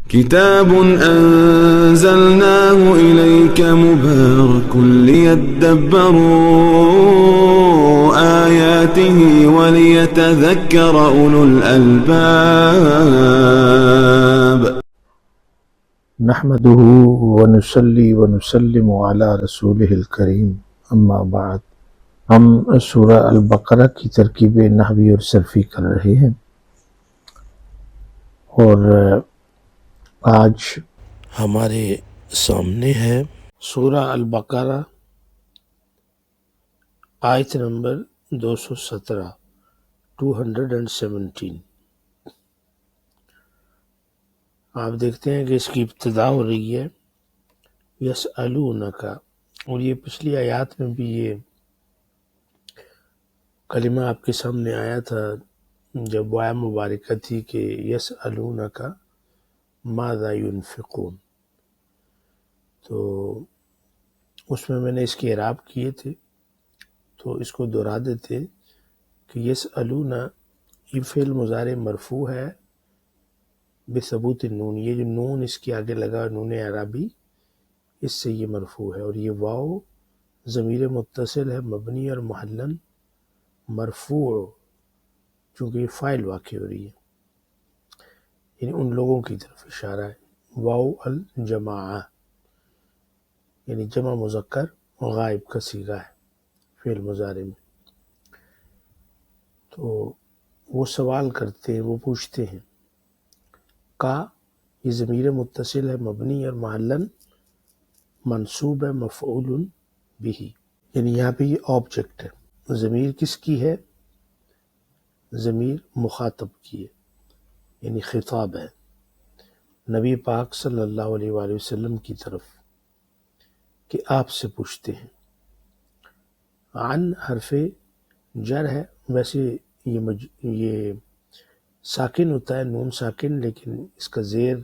كتاب أنزلناه إليك مبارك ليدبروا آياته وليتذكر أولو الألباب. نحمده ونصلي ونسلم على رسوله الکریم اما بعد. ہم سورہ البقرہ کی ترکیب نحوی اور صرفی کر رہے ہیں، اور آج ہمارے سامنے ہے سورہ البقرہ آیت نمبر 217 217۔ آپ دیکھتے ہیں کہ اس کی ابتدا ہو رہی ہے یسألونک، اور یہ پچھلی آیات میں بھی یہ کلمہ آپ کے سامنے آیا تھا جب آیہ مبارکہ تھی کہ یسألونک ماذا ينفقون، تو اس میں نے اس کے اعراب کیے تھے، تو اس کو دہرا دیتے کہ یسألون یہ فعل مضارع مرفوع ہے بثبوت النون، یہ جو نون اس کے آگے لگا نون اعرابی، اس سے یہ مرفوع ہے، اور یہ واو ضمیر متصل ہے مبنی اور محلن مرفوع، چونکہ یہ فاعل واقع ہو رہی ہے، یعنی ان لوگوں کی طرف اشارہ ہے۔ واو الجماعہ یعنی جمع مذکر غائب کا صیغہ ہے فعل مضارع میں۔ تو وہ سوال کرتے ہیں، وہ پوچھتے ہیں، کا یہ ضمیر متصل ہے مبنی اور محلن منصوب ہے مفعول بہ، یعنی یہاں پہ یہ آبجیکٹ ہے۔ ضمیر کس کی ہے؟ ضمیر مخاطب کی ہے، یعنی خطاب ہے نبی پاک صلی اللہ علیہ وآلہ وسلم کی طرف کہ آپ سے پوچھتے ہیں۔ عن حرف جر ہے، ویسے یہ ساکن ہوتا ہے، نون ساکن، لیکن اس کا زیر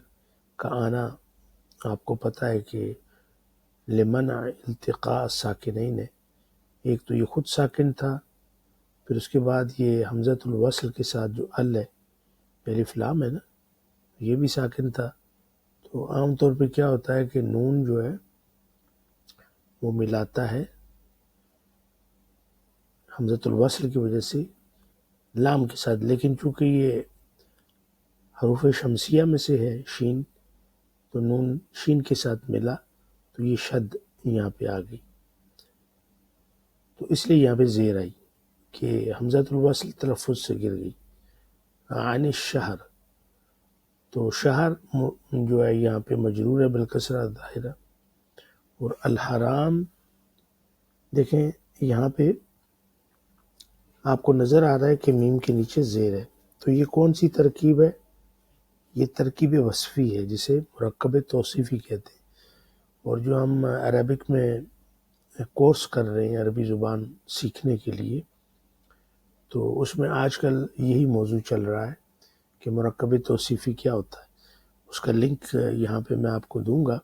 کا آنا آپ کو پتہ ہے کہ لمنع التقاء ساکنین ہے، ایک تو یہ خود ساکن تھا، پھر اس کے بعد یہ حمزۃ الوصل کے ساتھ جو ال ہے، الف لام ہے نا، یہ بھی ساکن تھا۔ تو عام طور پہ کیا ہوتا ہے کہ نون جو ہے وہ ملاتا ہے حمزۃ الوصل کی وجہ سے لام کے ساتھ، لیکن چونکہ یہ حروف شمسیہ میں سے ہے شین، تو نون شین کے ساتھ ملا تو یہ شد یہاں پہ آ گئی، تو اس لیے یہاں پہ زیر آئی کہ حمزۃ الوصل تلفظ سے گر گئی۔ عن الشہر، تو شہر جو ہے یہاں پہ مجرور ہے بالکسرہ ظاہرہ، اور الحرام دیکھیں یہاں پہ آپ کو نظر آ رہا ہے کہ میم کے نیچے زیر ہے، تو یہ کون سی ترکیب ہے؟ یہ ترکیب وصفی ہے جسے مرکب توصیفی کہتے ہیں، اور جو ہم عربک میں کورس کر رہے ہیں عربی زبان سیکھنے کے لیے، تو اس میں آج کل یہی موضوع چل رہا ہے کہ مرکب توصیفی کیا ہوتا ہے۔ اس کا لنک یہاں پہ میں آپ کو دوں گا،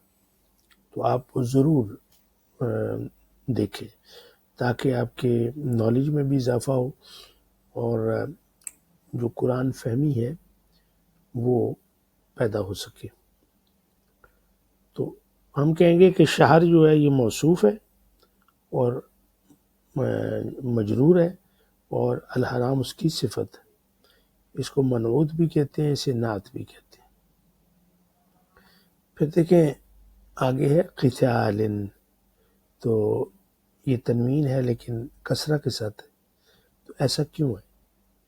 تو آپ ضرور دیکھیں تاکہ آپ کے نالج میں بھی اضافہ ہو، اور جو قرآن فہمی ہے وہ پیدا ہو سکے۔ تو ہم کہیں گے کہ شہر جو ہے یہ موصوف ہے اور مجرور ہے، اور الحرام اس کی صفت ہے، اس کو منعوت بھی کہتے ہیں، اسے نعت بھی کہتے ہیں۔ پھر دیکھیں آگے ہے قتال، تو یہ تنوین ہے لیکن کسرہ کے ساتھ ہے، تو ایسا کیوں ہے؟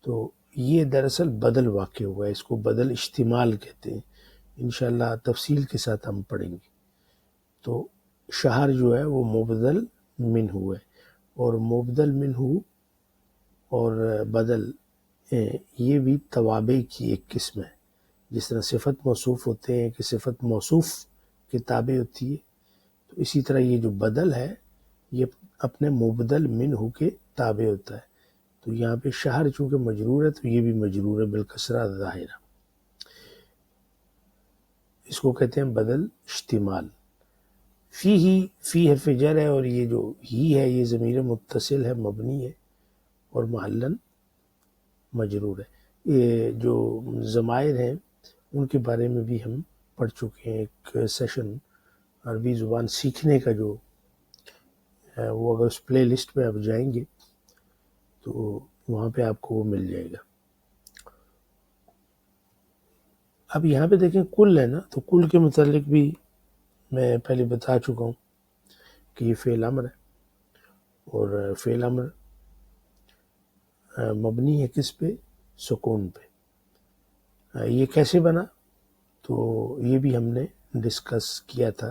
تو یہ دراصل بدل واقع ہوا ہے، اس کو بدل اشتمال کہتے ہیں، انشاءاللہ تفصیل کے ساتھ ہم پڑھیں گے۔ تو شہر جو ہے وہ مبدل منہ ہے، اور مبدل منہ اور بدل یہ بھی توابع کی ایک قسم ہے، جس طرح صفت موصوف ہوتے ہیں کہ صفت موصوف کے تابع ہوتی ہے، تو اسی طرح یہ جو بدل ہے یہ اپنے مبدل منہ کے تابع ہوتا ہے۔ تو یہاں پہ شہر چونکہ مجرور ہے تو یہ بھی مجرور ہے بالکسرہ ظاہرہ، اس کو کہتے ہیں بدل اشتمال۔ فی حرف جر ہے، اور یہ جو ہی ہے یہ ضمیر متصل ہے مبنی ہے اور محلن مجرور ہے۔ یہ جو ضمائر ہیں ان کے بارے میں بھی ہم پڑھ چکے ہیں، ایک سیشن عربی زبان سیکھنے کا جو ہے وہ اگر اس پلے لسٹ پہ آپ جائیں گے تو وہاں پہ آپ کو وہ مل جائے گا۔ اب یہاں پہ دیکھیں کل ہے نا، تو کل کے متعلق بھی میں پہلے بتا چکا ہوں کہ یہ فعل امر ہے، اور فعل امر مبنی ہے کس پہ؟ سکون پہ۔ یہ کیسے بنا؟ تو یہ بھی ہم نے ڈسکس کیا تھا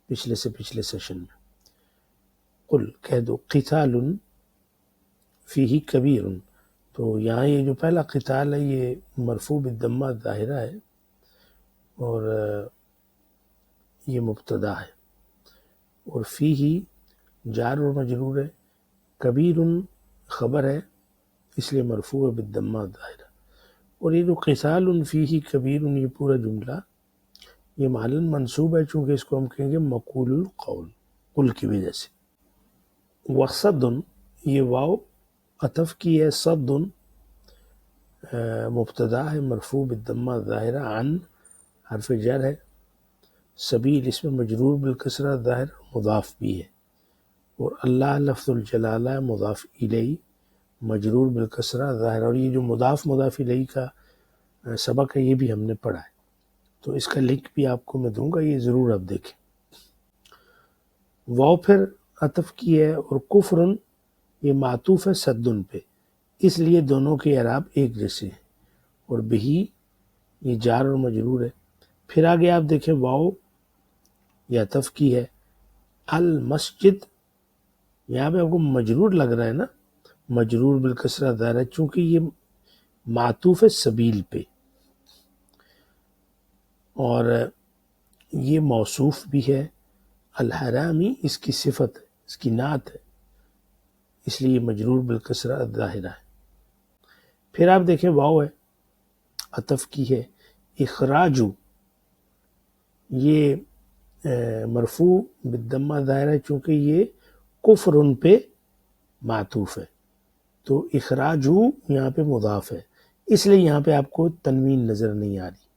پچھلے سے پچھلے سیشن میں۔ قل کہہ دو، قتال فیہ کبیر، تو یہاں یہ جو پہلا قتال ہے یہ مرفوع بالضمہ ظاہرہ ہے، اور یہ مبتدا ہے، اور فیہ جار و مجرور ہے، کبیر خبر ہے اس لیے مرفوع بالضمہ ظاہرہ، اور یہ جو قتال فیہ کبیر یہ پورا جملہ یہ محلاً منصوب ہے، چونکہ اس کو ہم کہیں گے مقول القول قل کی وجہ سے۔ وصد، یہ واو عطف کی ہے، صد مبتدا ہے مرفوع بالضمہ ظاہرہ، عن حرف جر ہے، سبیل اس میں مجرور بالکسرہ ظاہر مضاف بھی ہے، اور اللہ لفظ الجلالہ مضاف الیہ مجرور بالکسرہ ظاہر، اور یہ جو مضاف الیہ کا سبق ہے یہ بھی ہم نے پڑھا ہے، تو اس کا لنک بھی آپ کو میں دوں گا، یہ ضرور آپ دیکھیں۔ واو پھر عطف کی ہے، اور کفرن یہ معطوف ہے صدن پہ، اس لیے دونوں کے اعراب ایک جیسے ہیں، اور بہی یہ جار اور مجرور ہے۔ پھر آگے آپ دیکھیں واو یہ عطف کی ہے، المسجد یہاں پہ آپ کو مجرور لگ رہا ہے نا، مجرور بالکسرہ ظاہر ہے چونکہ یہ معطوف ہے سبیل پہ، اور یہ موصوف بھی ہے، الحرامی اس کی صفت ہے، اس کی نعت ہے، اس لیے مجرور بالکسرہ ظاہرہ ہے۔ پھر آپ دیکھیں واو ہے عطف کی ہے، اخراجو یہ مرفوع بالضمہ ظاہر ہے چونکہ یہ کفر ان پہ معطوف ہے، تو اخراجو یہاں پہ مضاف ہے، اس لیے یہاں پہ آپ کو تنوین نظر نہیں آ رہی۔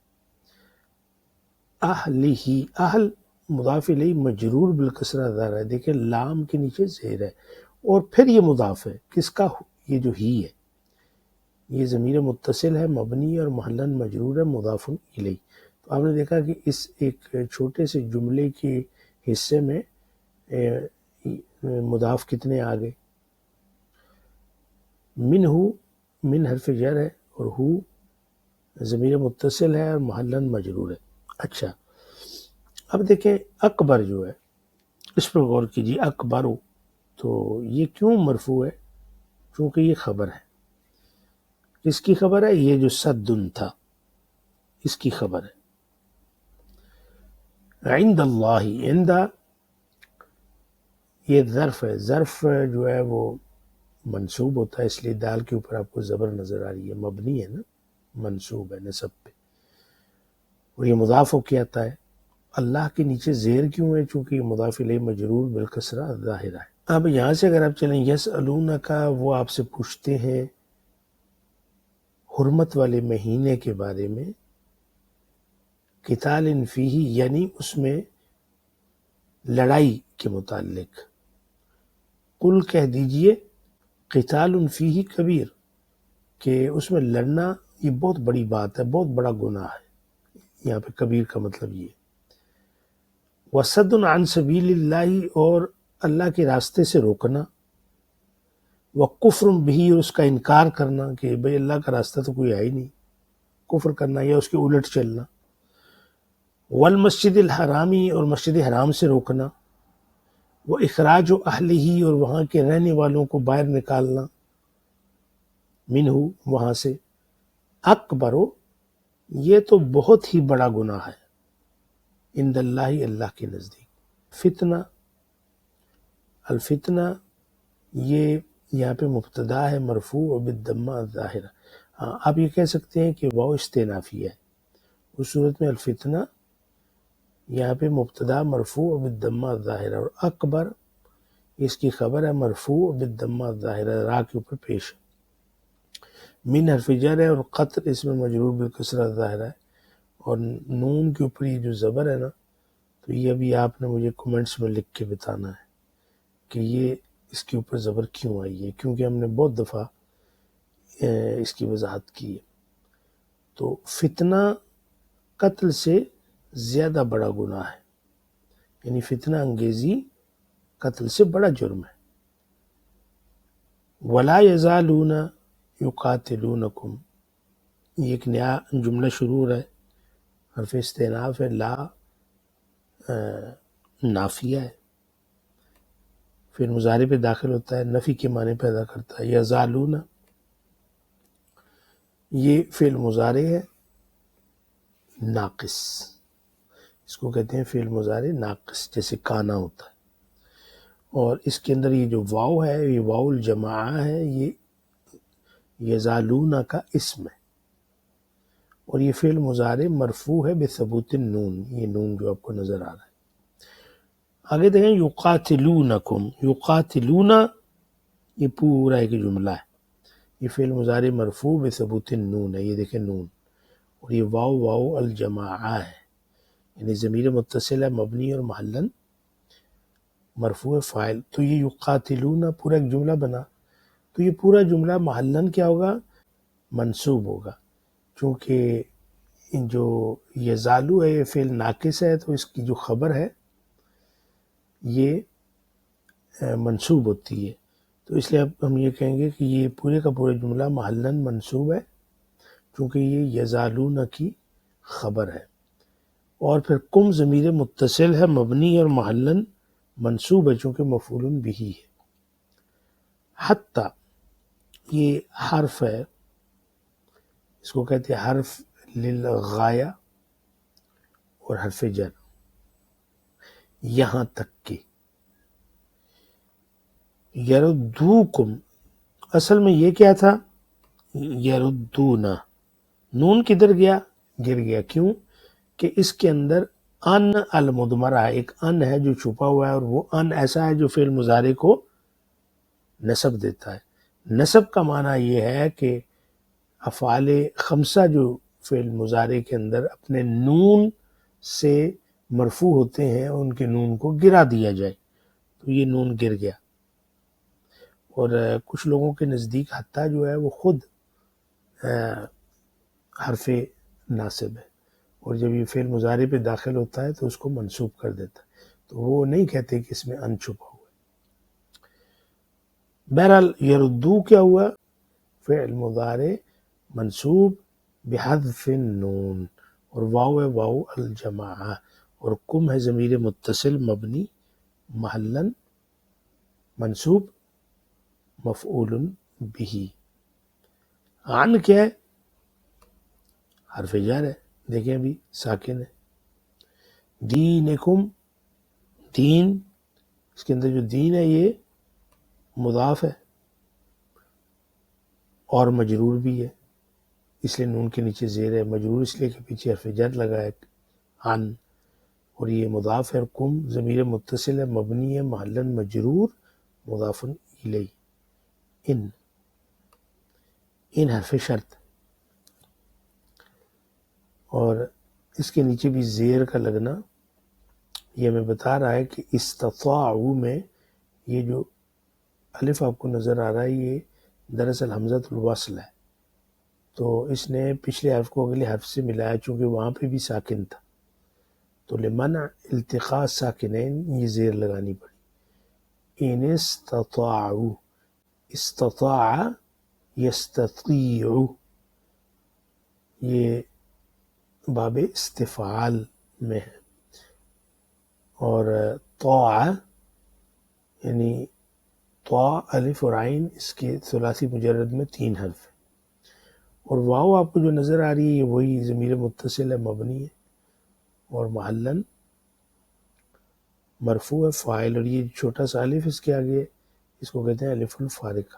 اہلہ، اہل مضاف الیہ مجرور بالکسرہ ظاہر ہے، دیکھیں لام کے نیچے زیر ہے، اور پھر یہ مضاف ہے، کس کا؟ یہ جو ہی ہے، یہ ضمیر متصل ہے، مبنی اور محلاً مجرور ہے، مضاف الیہ۔ تو آپ نے دیکھا کہ اس ایک چھوٹے سے جملے کے حصے میں مضاف کتنے آ گئے؟ من حرف جر ہے، اور ہو ضمیر متصل ہے اور محلاً مجرور ہے۔ اچھا، اب دیکھیں اکبر جو ہے اس پر غور کیجیے، اکبرو تو یہ کیوں مرفوع ہے؟ چونکہ یہ خبر ہے، کس کی خبر ہے؟ یہ جو صدن تھا اس کی خبر ہے۔ عند اللہ، عند یہ ظرف ہے، ظرف جو ہے وہ منصوب ہوتا ہے، اس لیے دال کے اوپر آپ کو زبر نظر آ رہی ہے، مبنی ہے نا، منصوب ہے نصب پہ، اور یہ مضاف ہو کے آتا ہے۔ اللہ کے نیچے زیر کیوں ہے؟ چونکہ یہ مضاف الیہ مجرور بالکسرہ ظاہرہ ہے۔ اب یہاں سے اگر آپ چلیں یسألونک، وہ آپ سے پوچھتے ہیں حرمت والے مہینے کے بارے میں، قتال فیہ یعنی اس میں لڑائی کے متعلق، قل کہہ دیجئے قتال فیہ کبیر کہ اس میں لڑنا یہ بہت بڑی بات ہے، بہت بڑا گناہ ہے، یہاں پہ کبیر کا مطلب یہ۔ وصد عن سبیل اللہ، اور اللہ کے راستے سے روکنا، وکفر بھی، اور اس کا انکار کرنا کہ بھئی اللہ کا راستہ تو کوئی ہے ہی نہیں، کفر کرنا یا اس کے الٹ چلنا۔ والمسجد الحرامی، اور مسجد حرام سے روکنا، وہ اخراج و اہلہ، اور وہاں کے رہنے والوں کو باہر نکالنا، منہ وہاں سے، اکبرو یہ تو بہت ہی بڑا گناہ ہے، عند اللہ اللہ کے نزدیک۔ فتنہ، الفتنہ یہ یہاں پہ مبتدا ہے مرفوع بالضمہ ظاہرہ، آپ یہ کہہ سکتے ہیں کہ واو استئنافی ہے، اس صورت میں الفتنہ یہاں پہ مبتدا مرفوع بالضمہ ظاہرہ، اور اکبر اس کی خبر ہے مرفوع بالضمہ ظاہرہ، را کے اوپر پیش، من حرف جر ہے، اور قطر اس میں مجرور بالکسرہ ظاہرہ ہے، اور نون کے اوپر یہ جو زبر ہے نا، تو یہ ابھی آپ نے مجھے کمنٹس میں لکھ کے بتانا ہے کہ یہ اس کے اوپر زبر کیوں آئی ہے، کیونکہ ہم نے بہت دفعہ اس کی وضاحت کی ہے۔ تو فتنہ قتل سے زیادہ بڑا گناہ ہے، یعنی فتنہ انگیزی قتل سے بڑا جرم ہے۔ وَلَا يَزَالُونَ يُقَاتِلُونَكُمْ، یہ ایک نیا جملہ شروع ہو رہا ہے، حرف استئناف ہے، لا نافیہ ہے، پھر مضارع پہ داخل ہوتا ہے، نفی کے معنی پیدا کرتا ہے۔ یزالون یہ فعل مضارع ہے ناقص، اس کو کہتے ہیں فعل مضارع ناقص، جیسے کانا ہوتا ہے، اور اس کے اندر یہ جو واو ہے یہ واو الجماعہ ہے، یہ یزالون کا اسم ہے، اور یہ فعل مضارع مرفوع ہے بثبوت النون، یہ نون جو آپ کو نظر آ رہا ہے۔ آگے دیکھیں یقاتلونکم، یقاتلون یہ پورا ایک جملہ ہے، یہ فعل مضارع مرفوع بثبوت النون ہے، یہ دیکھیں نون، اور یہ واو واو الجماعہ ہے، یعنی ضمیر متصل ہے، مبنی اور محلن مرفوع فاعل۔ تو یہ یقاتلون پورا ایک جملہ بنا، تو یہ پورا جملہ محلن کیا ہوگا؟ منصوب ہوگا، چونکہ جو یزالو ہے یہ فعل ناقص ہے، تو اس کی جو خبر ہے یہ منصوب ہوتی ہے، تو اس لیے اب ہم یہ کہیں گے کہ یہ پورے کا پورا جملہ محلن منصوب ہے، چونکہ یہ یزالون کی خبر ہے، اور پھر کم ضمیر متصل ہے، مبنی اور محلن منصوب ہے، چونکہ مفعول بہ ہے۔ حتی یہ حرف ہے، اس کو کہتے ہیں حرف للغایہ اور حرف جر، یہاں تک کہ یردوکم، اصل میں یہ کیا تھا؟ یردونا، نون کدھر گیا؟ گر گیا، کیوں کہ اس کے اندر ان المدمرہ ہے، ایک ان ہے جو چھپا ہوا ہے، اور وہ ان ایسا ہے جو فعل مضارع کو نصب دیتا ہے۔ نصب کا معنی یہ ہے کہ افعال خمسہ جو فعل مضارع کے اندر اپنے نون سے مرفوع ہوتے ہیں ان کے نون کو گرا دیا جائے، تو یہ نون گر گیا، اور کچھ لوگوں کے نزدیک حتی جو ہے وہ خود حرف ناصب ہے، اور جب یہ فعل مضارع پہ داخل ہوتا ہے تو اس کو منصوب کر دیتا ہے، تو وہ نہیں کہتے کہ اس میں ان چھپا ہوا ہے۔ بہرحال یردو کیا ہوا؟ فعل مضارع منصوب بحذف النون، اور واو ہے واو الجماعہ، اور کم ہے ضمیر متصل مبنی محلن منصوب مفعول بھی۔ عن کیا ہے؟ حرف جر ہے، دیکھیں ابھی ساکن ہے۔ دینکم، دین، اس کے اندر جو دین ہے یہ مضاف ہے اور مجرور بھی ہے، اس لیے نون کے نیچے زیر ہے، مجرور اس لیے کہ پیچھے حرف جر لگا ہے عن، اور یہ مضاف ہے، اور کم ضمیر متصل ہے، مبنی ہے محلن مجرور مضاف الیہ۔ ان حرف شرط، اور اس کے نیچے بھی زیر کا لگنا یہ ہمیں بتا رہا ہے کہ استطاعوا میں یہ جو الف آپ کو نظر آ رہا ہے یہ دراصل حمزۃ الوصل ہے، تو اس نے پچھلے حرف کو اگلے حرف سے ملایا، چونکہ وہاں پہ بھی ساکن تھا، تو لمنع التقاء ساکنین یہ زیر لگانی پڑی۔ ان استطاعوا، استطاع یستطیع، یہ باب استفعال میں ہے، اور طاع یعنی طاء الف اور عین اس کے ثلاثی مجرد میں 3 حرف ہیں، اور واو آپ کو جو نظر آ رہی ہے یہ وہی ضمیر متصل ہے، مبنی ہے اور محلن مرفوع ہے فاعل، اور یہ چھوٹا سا الف اس کے آگے اس کو کہتے ہیں الف الفارقہ۔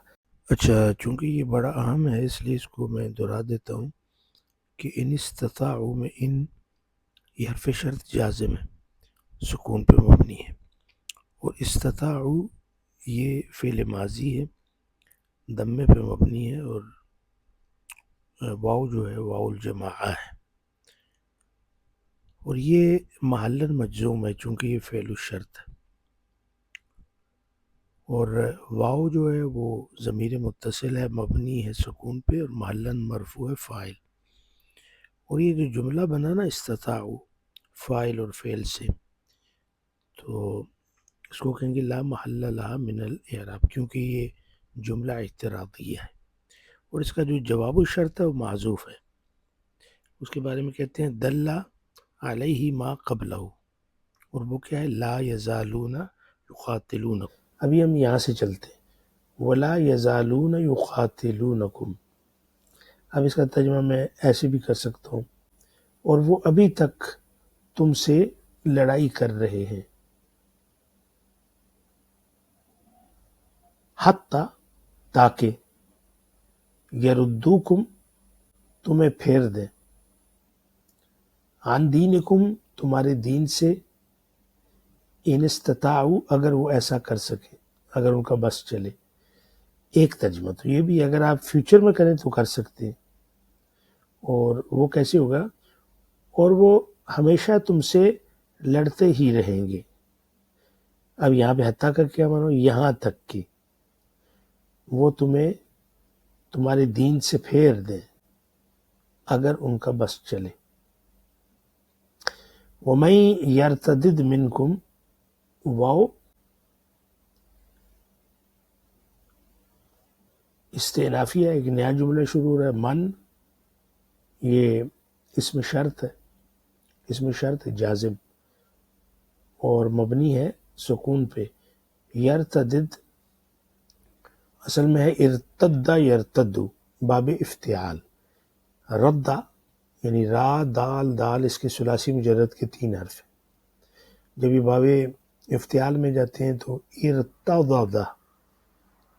اچھا، چونکہ یہ بڑا اہم ہے اس لیے اس کو میں دہرا دیتا ہوں کہ ان استطاعوا میں ان یہ حرف شرط جازم ہے، سکون پہ مبنی ہے، اور استطاعوا یہ فعل ماضی ہے، دمے پہ مبنی ہے، اور واو جو ہے واو الجماعہ ہے۔ اور یہ محلن مجزوم ہے چونکہ یہ فعل الشرط ہے، اور واو جو ہے وہ ضمیر متصل ہے، مبنی ہے سکون پہ، اور محلن مرفوع ہے فاعل۔ اور یہ جو جملہ بنا نا استطاعوا، فاعل اور فعل سے، تو اس کو کہیں گے لا محل لہا من الاعراب، کیونکہ یہ جملہ اعتراضیہ ہے، اور اس کا جو جواب الشرط ہے وہ معذوف ہے۔ اس کے بارے میں کہتے ہیں دل علیہ ما قبلہ، اور وہ کیا ہے؟ لا یزالون یقاتلونکم۔ ابھی ہم یہاں سے چلتے ہیں، ولا یزالون یقاتلونکم۔ اب اس کا ترجمہ میں ایسے بھی کر سکتا ہوں، اور وہ ابھی تک تم سے لڑائی کر رہے ہیں، حتی تاکہ، یردوکم تمہیں پھیر دیں، عن دینکم تمہارے دین سے، ان استطاعوا اگر وہ ایسا کر سکیں، اگر ان کا بس چلے۔ ایک ترجمہ تو یہ بھی اگر آپ فیوچر میں کریں تو کر سکتے ہیں، اور وہ کیسے ہوگا؟ اور وہ ہمیشہ تم سے لڑتے ہی رہیں گے۔ اب یہاں پہ حتیٰ کا کیا مانو؟ یہاں تک کہ وہ تمہیں تمہارے دین سے پھیر دیں اگر ان کا بس چلے۔ وَمَن يَرْتَدِدْ مِنْكُمْ، واو استئنافیہ، ایک نیا جملہ شروع ہو رہا ہے۔ من یہ اسم شرط ہے، اسم شرط جازم، اور مبنی ہے سکون پہ۔ یرتدد اصل میں ہے ارتدہ یرتدو، باب افتعال۔ ردہ یعنی را دال دال، اس کے ثلاثی مجرد کے 3 حرف ہیں، جب یہ باب افتعال میں جاتے ہیں تو ارتضد،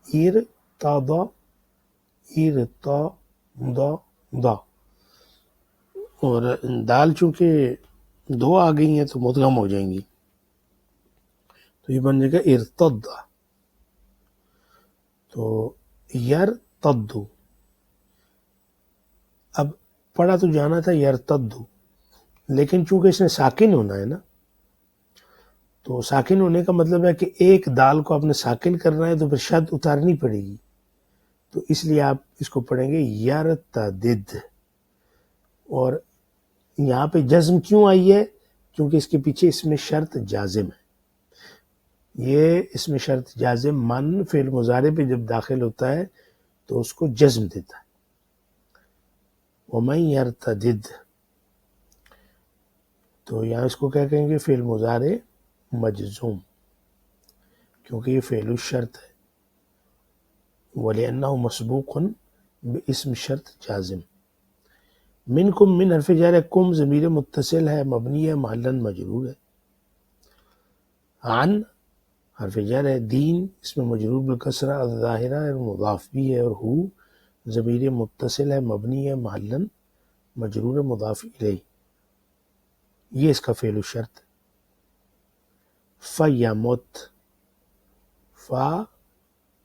ارتض، ارتضد، اور دال چونکہ 2 آ گئی ہیں تو مدغم ہو جائیں گی، تو یہ بن جائے گا ارتد۔ تو یرتد، اب پڑھا تو جانا تھا یرتد، لیکن چونکہ اس نے ساکن ہونا ہے نا، تو ساکن ہونے کا مطلب ہے کہ ایک دال کو آپ نے ساکن کرنا ہے تو پھر شد اتارنی پڑے گی، تو اس لیے آپ اس کو پڑھیں گے یرتدد۔ اور یہاں پہ جزم کیوں آئی ہے؟ کیونکہ اس کے پیچھے اس میں شرط جازم ہے۔ یہ اس میں شرط جازم من فعل مضارع پہ جب داخل ہوتا ہے تو اس کو جزم دیتا ہے۔ وَمَن يَرْتَدِدْ، تو یہاں اس کو کیا کہیں گے؟ فعل مضارع مجزوم، کیونکہ یہ فعل الشرط ہے، وَلِأَنَّهُ مَسْبُوقٌ بِاسْمِ شرط جازم۔ منکم، من حرف جر ہے، کم ضمیر متصل ہے، مبنی ہے محلن مجرور ہے۔ عن حرف جر ہے، دین اس میں مجرور بالکسرہ الظاہرہ ہے، مضاف بھی ہے، اور ہو ضمیر متصل ہے، مبنی ہے محلن مجرور مضاف الیہ، یہ اس کا فعل الشرط۔ فیمت، فا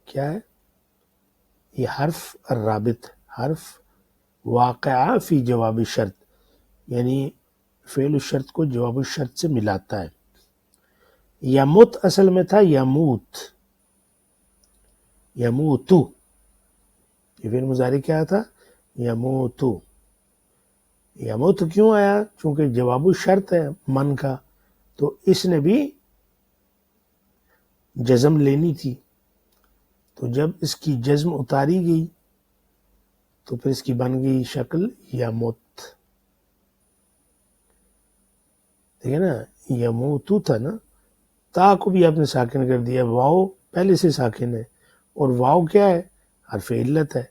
کیا ہے؟ یہ حرف الرابط، حرف واقعہ فی جواب شرط، یعنی فعل الشرط کو جواب الشرط سے ملاتا ہے۔ یمت اصل میں تھا یموت، یموتو، یہ فعل مضارع کیا تھا؟ یموتو۔ یموت کیوں آیا؟ چونکہ جواب الشرط ہے من کا، تو اس نے بھی جزم لینی تھی، تو جب اس کی جزم اتاری گئی تو پھر اس کی بن گئی شکل یموت، ٹھیک ہے نا؟ یموتو تھا نا، تا کو بھی آپ نے ساکن کر دیا، واو پہلے سے ساکن ہے، اور واو کیا ہے؟ حرف علت ہے،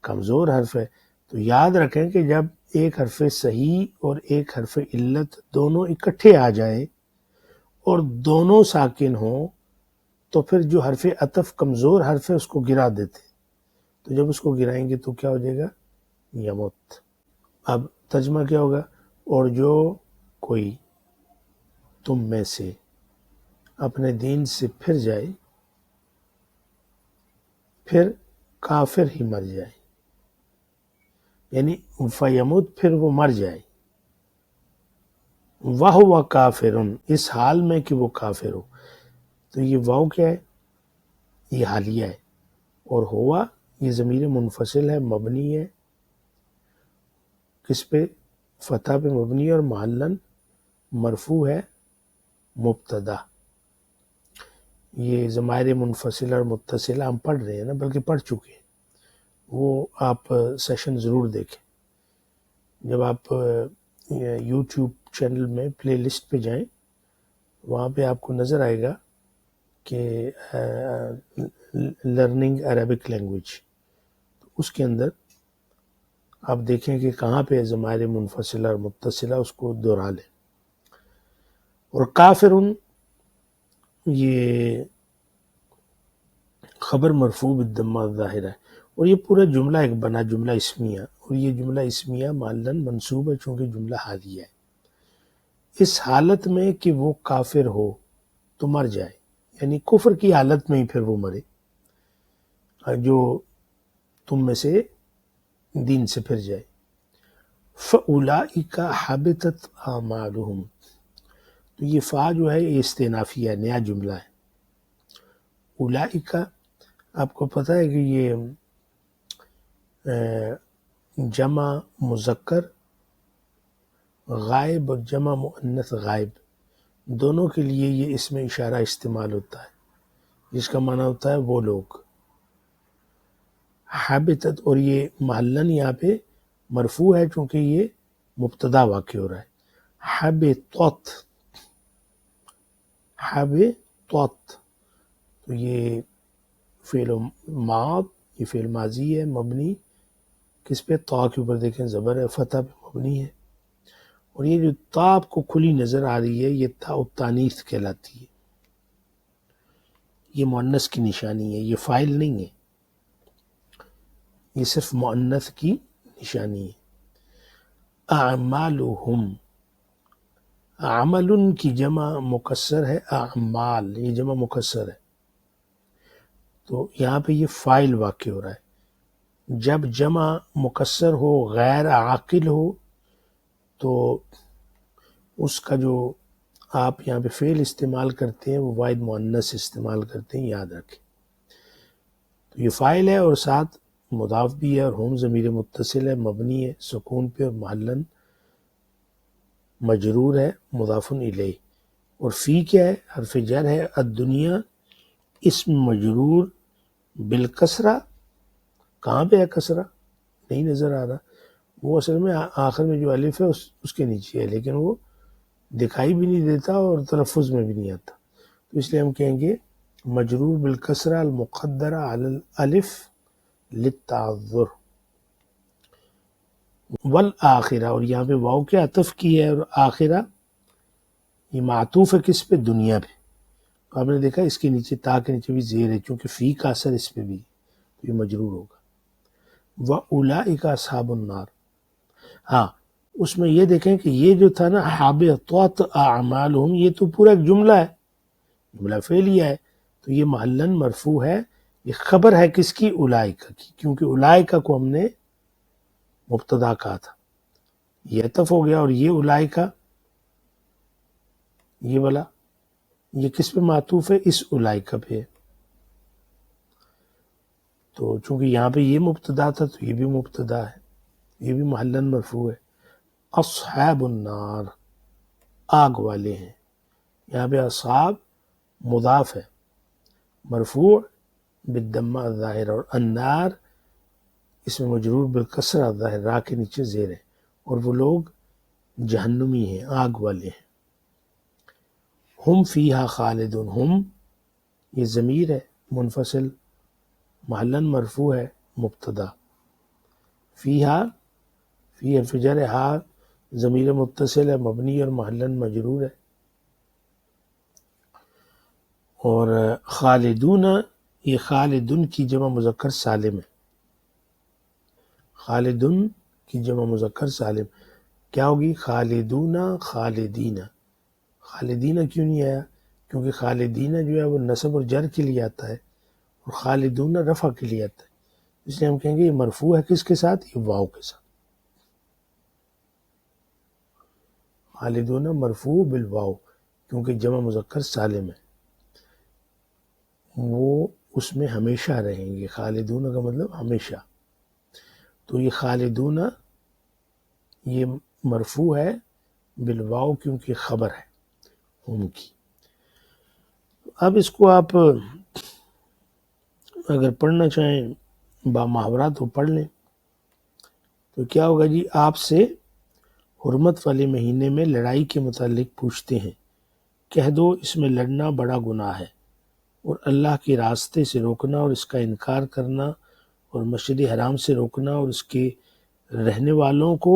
کمزور حرف ہے، تو یاد رکھیں کہ جب ایک حرف صحیح اور ایک حرف علت دونوں اکٹھے آ جائیں اور دونوں ساکن ہوں تو پھر جو حرف عطف کمزور حرف ہے اس کو گرا دیتے، تو جب اس کو گرائیں گے تو کیا ہو جائے گا؟ یمت۔ اب ترجمہ کیا ہوگا؟ اور جو کوئی تم میں سے اپنے دین سے پھر جائے، پھر کافر ہی مر جائے، یعنی فیموت، پھر وہ مر جائے، وَهُوَ کافرٌ، اس حال میں کہ وہ کافر ہو. تو یہ واو کیا ہے؟ یہ حالیہ ہے، اور ہوا یہ ضمیر منفصل ہے، مبنی ہے کس پہ؟ فتح پہ مبنی ہے، اور محلن مرفوع ہے مبتدا. یہ ضمائر منفصل اور متصل ہم پڑھ رہے ہیں نا، بلکہ پڑھ چکے ہیں، وہ آپ سیشن ضرور دیکھیں. جب آپ یوٹیوب چینل میں پلے لسٹ پہ جائیں، وہاں پہ آپ کو نظر آئے گا کہ لرننگ عربک لینگویج، اس کے اندر آپ دیکھیں کہ کہاں پہ ضمائر منفصلہ اور متصلہ، اس کو دہرا لیں. اور کافرن یہ خبر مرفوع بالضمہ ظاہر ہے، اور یہ پورا جملہ ایک بنا جملہ اسمیہ، اور یہ جملہ اسمیہ معلن منصوب ہے چونکہ جملہ حالیہ ہے. اس حالت میں کہ وہ کافر ہو تو مر جائے، یعنی کفر کی حالت میں ہی پھر وہ مرے، جو تم میں سے دین سے پھر جائے. فَأُولَئِكَ حَبِطَتْ أَعْمَالُهُمْ، تو یہ فا جو ہے یہ استئنافیہ ہے، نیا جملہ ہے. اولئک آپ کو پتہ ہے کہ یہ جمع مذکر غائب اور جمع مؤنث غائب دونوں کے لیے یہ اسم اشارہ استعمال ہوتا ہے، جس کا معنی ہوتا ہے وہ لوگ. حابطت، اور یہ محلن یہاں پہ مرفوع ہے چونکہ یہ مبتدا واقع ہو رہا ہے. حابطت، حابطت، تو یہ فعل ماض، یہ فعل ماضی ہے مبنی کس پہ؟ طا کے اوپر. دیکھیں زبر ہے، فتح پہ مبنی ہے، اور یہ جو تا آپ کو کھلی نظر آ رہی ہے یہ تا التانیث کہلاتی ہے، یہ مؤنث کی نشانی ہے، یہ فاعل نہیں ہے، یہ صرف مؤنث کی نشانی ہے. اعمالہم، عمل کی جمع مکسر ہے، اعمال یہ جمع مکسر ہے، تو یہاں پہ یہ فاعل واقع ہو رہا ہے. جب جمع مکسر ہو غیر عاقل ہو تو اس کا جو آپ یہاں پہ فعل استعمال کرتے ہیں وہ واحد مؤنث استعمال کرتے ہیں، یاد رکھیں. تو یہ فاعل ہے اور ساتھ مضاف بھی ہے، اور ہم ضمیر متصل ہے، مبنی ہے سکون پہ، اور محلن مجرور ہے مضاف الیہ. اور فی کیا ہے؟ حرف جر ہے. الدنیا اسم مجرور بالکسرہ، کہاں پہ ہے کسرہ؟ نہیں نظر آ رہا، وہ اصل میں آخر میں جو الف ہے اس کے نیچے ہے، لیکن وہ دکھائی بھی نہیں دیتا اور تلفظ میں بھی نہیں آتا، تو اس لیے ہم کہیں گے مجرور بالکسرہ المقدرہ علی الالف للتعذر. والآخرہ، اور یہاں پہ واو کے عطف کی ہے، اور آخرہ یہ معطوف ہے کس پہ؟ دنیا پہ. آپ نے دیکھا اس کے نیچے تا کے نیچے بھی زیر ہے، چونکہ فی کا اثر اس پہ بھی ہے تو یہ مجرور ہوگا. وَأُولَئِكَ أَصْحَابُ النَّارِ، ہاں اس میں یہ دیکھیں کہ یہ جو تھا نا حابطت اعمالہم، یہ تو پورا ایک جملہ ہے، جملہ فعلیہ ہے، تو یہ محلن مرفوع ہے، یہ خبر ہے کس کی؟ اولئک کی، کیونکہ اولئک کو ہم نے مبتدا کہا تھا، یہ عطف ہو گیا. اور یہ اولئک یہ والا یہ کس پہ معطوف ہے؟ اس اولئک پہ. تو چونکہ یہاں پہ یہ مبتدا تھا تو یہ بھی مبتدا ہے، یہ بھی محلن مرفوع ہے. اصحاب النار، آگ والے ہیں. یہاں پہ اصحاب مضاف ہے مرفوع بالضمہ الظاہر، اور النار اس میں مجرور بالکسرہ الظاہر، را کے نیچے زیر ہے، اور وہ لوگ جہنمی ہیں، آگ والے ہیں. ہم فیہا خالدون، ہم یہ ضمیر ہے منفصل محلن مرفوع ہے مبتدا. فیہا فی حرف جر ہے، ہا ضمیر متصل ہے مبنی اور محلن مجرور ہے. اور خالدون یہ خالدن کی جمع مذکر سالم ہے، خالدن کی جمع مذکر سالم کیا ہوگی؟ خالدون خالدین. خالدین کیوں نہیں آیا؟ کیونکہ خالدین جو ہے وہ نصب اور جر کے لیے آتا ہے، اور خالدون رفع کے لیے آتا ہے، اس لیے ہم کہیں گے یہ مرفوع ہے کس کے ساتھ؟ یہ واو کے ساتھ. خالدون مرفوع بالواو کیونکہ جمع مذکر سالم ہے، وہ اس میں ہمیشہ رہیں گے. خالدون کا مطلب ہمیشہ. تو یہ خالدون یہ مرفوع ہے بالواو کیونکہ خبر ہے ہم کی. اب اس کو آپ اگر پڑھنا چاہیں با محاورہ تو پڑھ لیں. تو کیا ہوگا جی، آپ سے حرمت والے مہینے میں لڑائی کے متعلق پوچھتے ہیں، کہہ دو اس میں لڑنا بڑا گناہ ہے، اور اللہ کے راستے سے روکنا اور اس کا انکار کرنا اور مسجد حرام سے روکنا اور اس کے رہنے والوں کو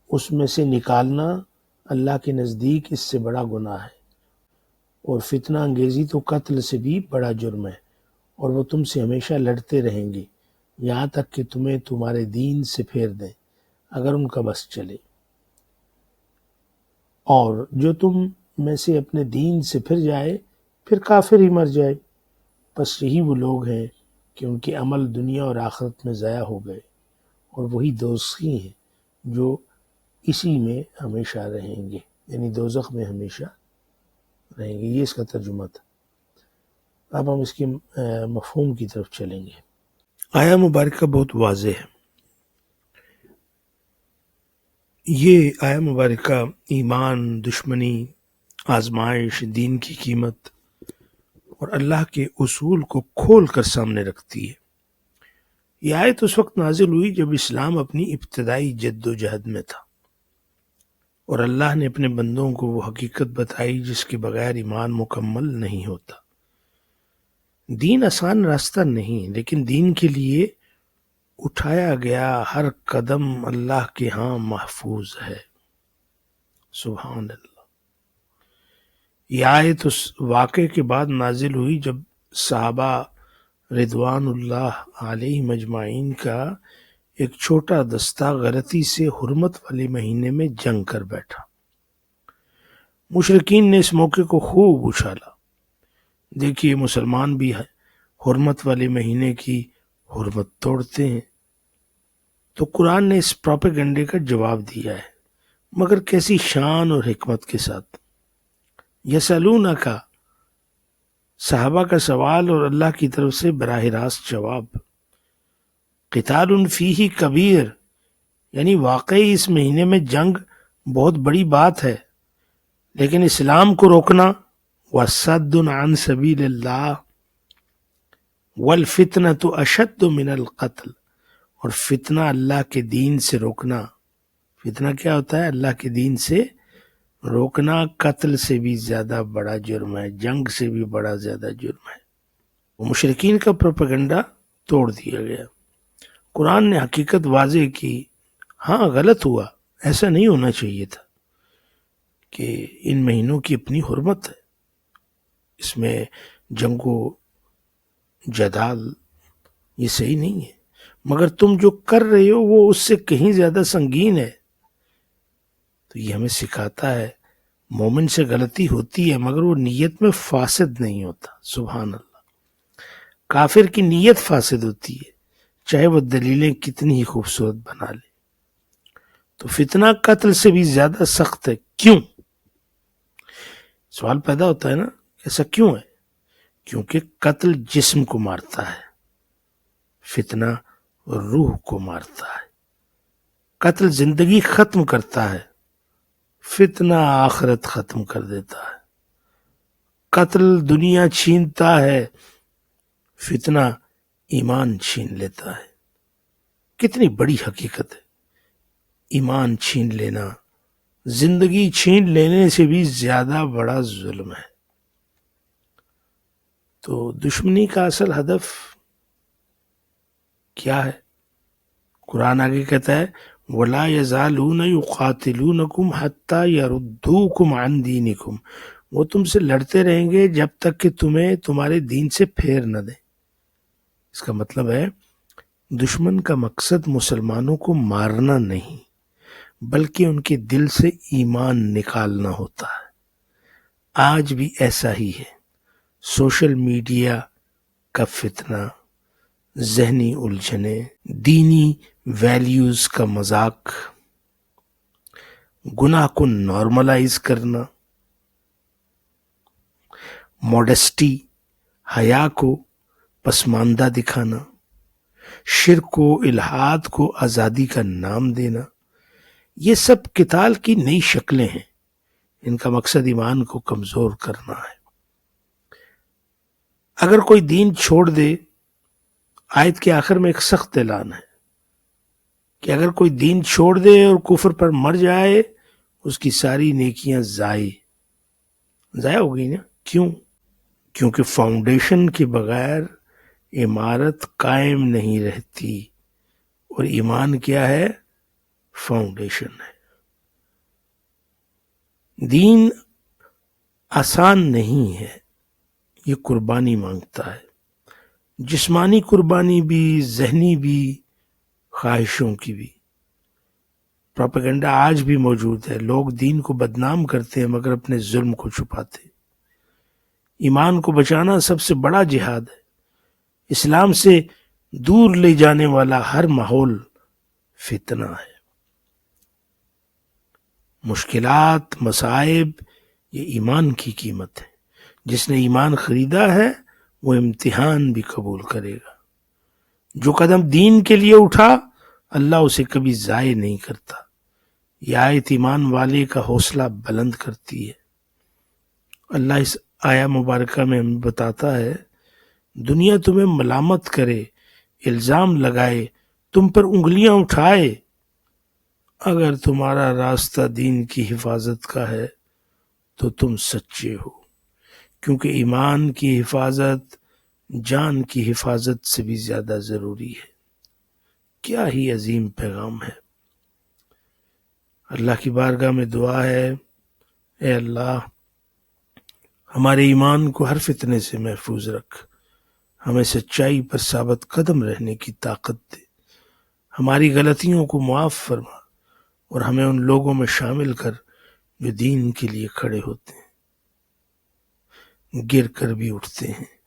اس میں سے نکالنا اللہ کے نزدیک اس سے بڑا گناہ ہے، اور فتنہ انگیزی تو قتل سے بھی بڑا جرم ہے، اور وہ تم سے ہمیشہ لڑتے رہیں گے یہاں تک کہ تمہیں تمہارے دین سے پھیر دیں اگر ان کا بس چلے، اور جو تم میں سے اپنے دین سے پھر جائے پھر کافر ہی مر جائے. بس یہی وہ لوگ ہیں کہ ان کے عمل دنیا اور آخرت میں ضائع ہو گئے، اور وہی دوزخی ہیں جو اسی میں ہمیشہ رہیں گے، یعنی دوزخ میں ہمیشہ رہیں گے. یہ اس کا ترجمہ تھا. اب ہم اس کے مفہوم کی طرف چلیں گے. آیا مبارکہ بہت واضح ہے. یہ آیا مبارکہ ایمان، دشمنی، آزمائش، دین کی قیمت اور اللہ کے اصول کو کھول کر سامنے رکھتی ہے. یہ آیت اس وقت نازل ہوئی جب اسلام اپنی ابتدائی جد و جہد میں تھا، اور اللہ نے اپنے بندوں کو وہ حقیقت بتائی جس کے بغیر ایمان مکمل نہیں ہوتا. دین آسان راستہ نہیں، لیکن دین کے لیے اٹھایا گیا ہر قدم اللہ کے ہاں محفوظ ہے. سبحان اللہ. یہ آیت اس واقعے کے بعد نازل ہوئی جب صحابہ رضوان اللہ علیہ مجمعین کا ایک چھوٹا دستہ غلطی سے حرمت والے مہینے میں جنگ کر بیٹھا. مشرکین نے اس موقع کو خوب اچھالا. دیکھیے مسلمان بھی حرمت والے مہینے کی حرمت توڑتے ہیں. تو قرآن نے اس پروپیگنڈے کا جواب دیا ہے، مگر کیسی شان اور حکمت کے ساتھ. یسألونک، صحابہ کا سوال اور اللہ کی طرف سے براہ راست جواب. قتال فیہ کبیر، یعنی واقعی اس مہینے میں جنگ بہت بڑی بات ہے، لیکن اسلام کو روکنا وصد عن سبیل اللہ والفتنۃ اشد من القتل، اور فتنہ اللہ کے دین سے روکنا. فتنہ کیا ہوتا ہے؟ اللہ کے دین سے روکنا قتل سے بھی زیادہ بڑا جرم ہے، جنگ سے بھی بڑا زیادہ جرم ہے. مشرکین کا پروپیگنڈا توڑ دیا گیا. قرآن نے حقیقت واضح کی. ہاں غلط ہوا، ایسا نہیں ہونا چاہیے تھا کہ ان مہینوں کی اپنی حرمت ہے، اس میں جنگ و جدال یہ صحیح نہیں ہے، مگر تم جو کر رہے ہو وہ اس سے کہیں زیادہ سنگین ہے. تو یہ ہمیں سکھاتا ہے مومن سے غلطی ہوتی ہے مگر وہ نیت میں فاسد نہیں ہوتا. سبحان اللہ. کافر کی نیت فاسد ہوتی ہے چاہے وہ دلیلیں کتنی ہی خوبصورت بنا لے. تو فتنہ قتل سے بھی زیادہ سخت ہے. کیوں؟ سوال پیدا ہوتا ہے نا، ایسا کیوں ہے؟ کیونکہ قتل جسم کو مارتا ہے، فتنہ روح کو مارتا ہے. قتل زندگی ختم کرتا ہے، فتنہ آخرت ختم کر دیتا ہے. قتل دنیا چھینتا ہے، فتنہ ایمان چھین لیتا ہے. کتنی بڑی حقیقت ہے. ایمان چھین لینا زندگی چھین لینے سے بھی زیادہ بڑا ظلم ہے. تو دشمنی کا اصل ہدف کیا ہے؟ قرآن آگے کہتا ہے وَلَا يَزَالُونَ يُقَاتِلُونَكُمْ حَتَّى يَرُدُّوكُمْ عَنْ دِينِكُمْ، وہ تم سے لڑتے رہیں گے جب تک کہ تمہیں تمہارے دین سے پھیر نہ دیں. اس کا مطلب ہے دشمن کا مقصد مسلمانوں کو مارنا نہیں بلکہ ان کے دل سے ایمان نکالنا ہوتا ہے. آج بھی ایسا ہی ہے. سوشل میڈیا کا فتنہ، ذہنی الجھنیں، دینی ویلیوز کا مذاق، گناہ کو نارملائز کرنا، موڈسٹی، حیا کو پسماندہ دکھانا، شرک و الحاد کو آزادی کا نام دینا، یہ سب قتال کی نئی شکلیں ہیں۔ ان کا مقصد ایمان کو کمزور کرنا ہے۔ اگر کوئی دین چھوڑ دے، آیت کے آخر میں ایک سخت اعلان ہے کہ اگر کوئی دین چھوڑ دے اور کفر پر مر جائے، اس کی ساری نیکیاں ضائع ہو گئی نا۔ کیوں؟ کیونکہ فاؤنڈیشن کے بغیر عمارت قائم نہیں رہتی، اور ایمان کیا ہے؟ فاؤنڈیشن ہے۔ دین آسان نہیں ہے، یہ قربانی مانگتا ہے، جسمانی قربانی بھی، ذہنی بھی، خواہشوں کی بھی۔ پروپیگنڈا آج بھی موجود ہے، لوگ دین کو بدنام کرتے ہیں مگر اپنے ظلم کو چھپاتے ہیں۔ ایمان کو بچانا سب سے بڑا جہاد ہے۔ اسلام سے دور لے جانے والا ہر ماحول فتنہ ہے۔ مشکلات، مصائب، یہ ایمان کی قیمت ہے۔ جس نے ایمان خریدا ہے وہ امتحان بھی قبول کرے گا۔ جو قدم دین کے لیے اٹھا، اللہ اسے کبھی ضائع نہیں کرتا۔ یہ آیت ایمان والے کا حوصلہ بلند کرتی ہے۔ اللہ اس آیہ مبارکہ میں ہمیں بتاتا ہے، دنیا تمہیں ملامت کرے، الزام لگائے، تم پر انگلیاں اٹھائے، اگر تمہارا راستہ دین کی حفاظت کا ہے تو تم سچے ہو، کیونکہ ایمان کی حفاظت جان کی حفاظت سے بھی زیادہ ضروری ہے۔ کیا ہی عظیم پیغام ہے۔ اللہ کی بارگاہ میں دعا ہے، اے اللہ ہمارے ایمان کو ہر فتنے سے محفوظ رکھ، ہمیں سچائی پر ثابت قدم رہنے کی طاقت دے، ہماری غلطیوں کو معاف فرما، اور ہمیں ان لوگوں میں شامل کر جو دین کے لیے کھڑے ہوتے ہیں، گر کر بھی اٹھتے ہیں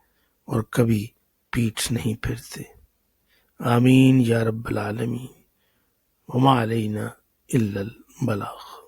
اور کبھی پیٹھ نہیں پھرتے۔ آمین یا رب العالمین۔ وما علینا الا البلاغ۔